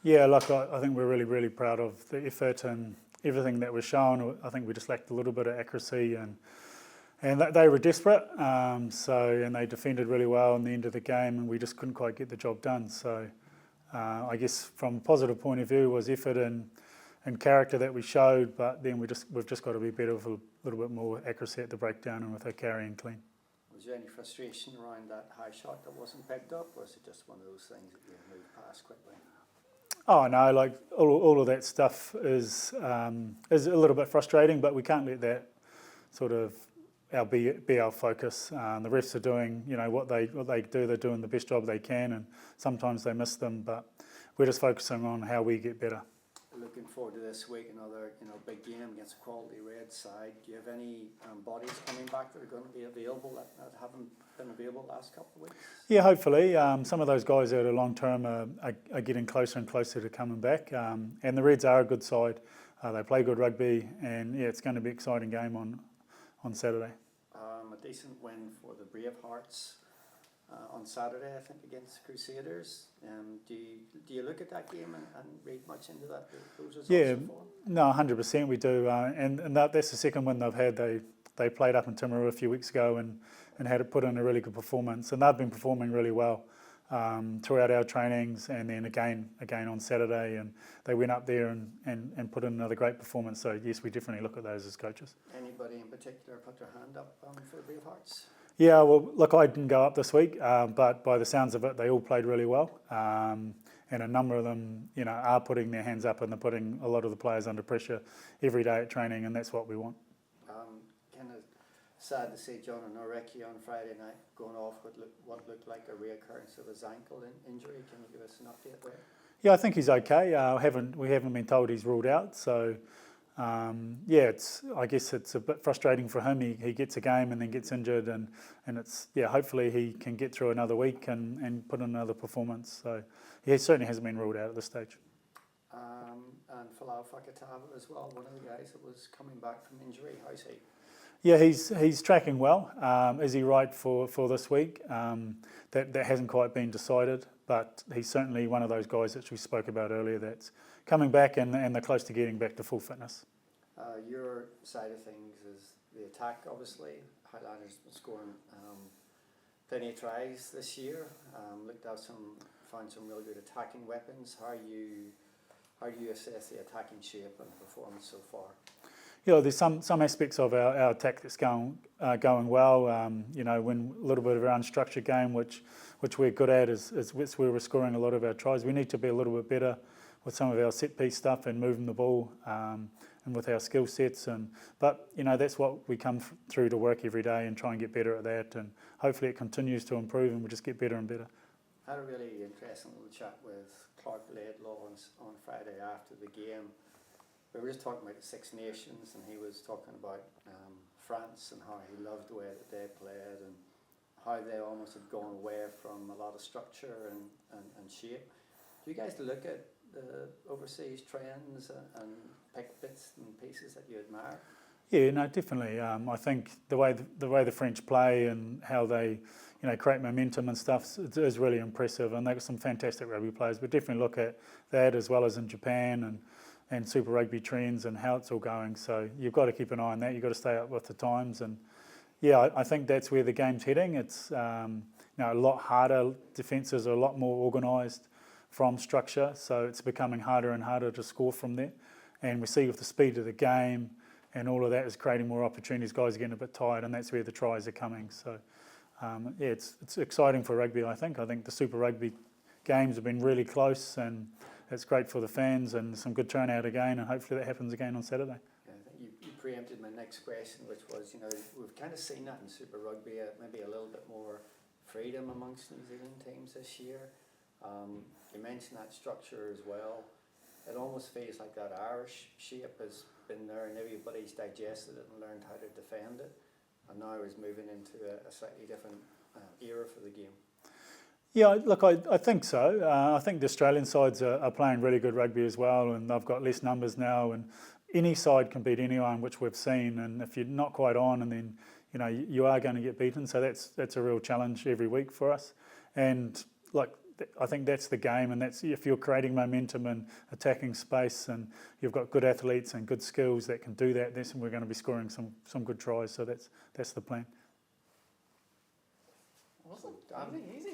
Yeah, look, I think we're really, really proud of the effort and everything that was shown. I think we just lacked a little bit of accuracy and they were desperate. And they defended really well in the end of the game, and we just couldn't quite get the job done. So I guess from a positive point of view was effort and character that we showed, but then we've just got to be better with a little bit more accuracy at the breakdown and with our carrying clean. Was there any frustration around that high shot that wasn't picked up, or was it just one of those things that you moved past quickly? Oh no, like all of that stuff is a little bit frustrating, but we can't let that sort of be our focus. The refs are doing, what they do. They're doing the best job they can, and sometimes they miss them. But we're just focusing on how we get better. Looking forward to this week, another big game against a quality red side. Do you have any bodies coming back that are going to be available that haven't been available the last couple of weeks? Yeah, hopefully. Some of those guys that are long term are getting closer and closer to coming back. And the Reds are a good side. They play good rugby, and yeah, it's going to be an exciting game on Saturday. A decent win for the Bravehearts on Saturday, I think, against the Crusaders. Do you look at that game and read much into those results? Yeah, before? No, 100% we do. And that's the second win they've had. They played up in Timaru a few weeks ago and had to put in a really good performance. And they've been performing really well throughout our trainings, and then again on Saturday. And they went up there and put in another great performance. So yes, we definitely look at those as coaches. Anybody in particular put their hand up for the Bravehearts? Yeah, well, look, I didn't go up this week, but by the sounds of it, they all played really well. And a number of them, are putting their hands up, and they're putting a lot of the players under pressure every day at training, and that's what we want. Kind of sad to see John Norrecki on Friday night going off with what looked like a reoccurrence of his ankle injury. Can you give us an update there? Yeah, I think he's okay. We haven't been told he's ruled out, so I guess it's a bit frustrating for him. He gets a game and then gets injured, and it's hopefully he can get through another week and put in another performance. So he certainly hasn't been ruled out at this stage. And Falau Fakatava as well, one of the guys that was coming back from injury. How's he? Yeah, he's tracking well. Is he right for this week? That hasn't quite been decided, but he's certainly one of those guys that we spoke about earlier that's coming back and they're close to getting back to full fitness. Your side of things is the attack, obviously. Highlanders been scoring plenty of tries this year. Found some really good attacking weapons. How do you assess the attacking shape and performance so far? There's some aspects of our attack that's going well. When a little bit of our unstructured game, which we're good at, is where we're scoring a lot of our tries. We need to be a little bit better with some of our set piece stuff and moving the ball and with our skill sets. But that's what we come through to work every day and try and get better at that. And hopefully it continues to improve and we just get better and better. I had a really interesting little chat with Clark Laidlaw on Friday after the game. We were just talking about the Six Nations, and he was talking about France and how he loved the way that they played and how they almost had gone away from a lot of structure and shape. Do you guys look at the overseas trends and pick bits and pieces that you admire? Yeah, no, definitely. I think the way the French play and how they, create momentum and stuff is really impressive, and they've got some fantastic rugby players. We definitely look at that as well as in Japan and Super Rugby trends and how it's all going. So you've got to keep an eye on that. You've got to stay up with the times, and yeah, I think that's where the game's heading. It's a lot harder. Defences are a lot more organised from structure, so it's becoming harder and harder to score from there. And we see with the speed of the game and all of that is creating more opportunities. Guys are getting a bit tired, and that's where the tries are coming. So it's exciting for rugby. I think the Super Rugby games have been really close, and it's great for the fans and some good turnout again. And hopefully that happens again on Saturday. Yeah, I think you preempted my next question, which was we've kind of seen that in Super Rugby, maybe a little bit more freedom amongst New Zealand teams this year. You mentioned that structure as well. It almost feels like that Irish shape has been there and everybody's digested it and learned how to defend it, and now is moving into a slightly different era for the game. Yeah, look, I think so. I think the Australian sides are playing really good rugby as well, and they've got less numbers now, and any side can beat anyone, which we've seen, and if you're not quite on, and then you are going to get beaten, so that's a real challenge every week for us. And like I think that's the game, and that's if you're creating momentum and attacking space, and you've got good athletes and good skills that can do that, then we're going to be scoring some good tries. So that's the plan. Awesome. Easy.